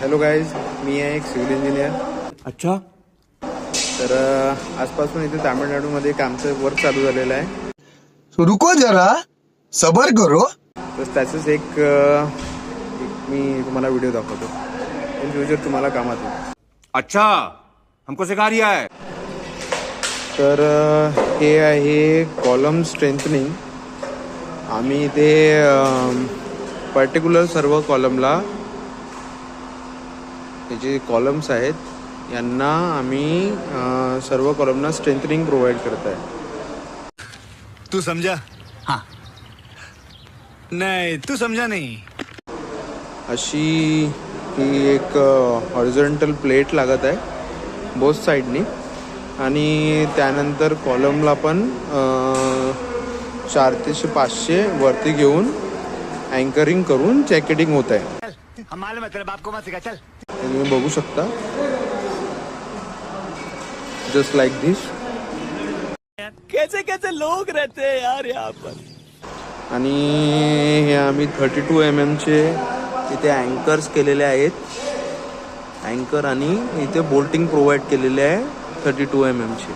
Hello guys, मी आहे एक civil engineer. अच्छा. तर आजपासून इथे तामिळनाडूमध्ये कामचं वर्क चालू झालेलं आहे. रुको जरा सबर करो. तर त्याचंच एक मी तुम्हाला व्हिडिओ दाखवतो. इन फ्युचर तुम्हाला कामात येईल. अच्छा, हमको सिखा रिया है. तर हे आहे कॉलम स्ट्रेंथनिंग. आम्ही इथे पर्टिक्युलर सर्व कॉलमला हे जे कॉलम्स आहेत यांना आम्ही सर्व कॉलमना स्ट्रेंथनिंग प्रोव्हाइड करत आहे. तू समझा? हाँ. नहीं, तू समझा नहीं. अशी ही एक हॉरिझॉन्टल प्लेट लागत आहे बोथ साईडनी आणि त्यानंतर कॉलमला पण 400 ते 500 वरती घेऊन अँकरिंग करून जॅकेटिंग होत आहे. हम मालूम है तेरे बाप को मत सिखा. चल. तुम्ही बघू शकता जस्ट लाईक दिस. कैसे कैसे लोग रहते हैं यार यहाँ पर. आणि हे आम्ही 32 mm चे इथे अँकर्स केलेले आहेत. अँकर आणि इथे बोल्टिंग प्रोव्हाइड केलेले आहे 32 mm चे.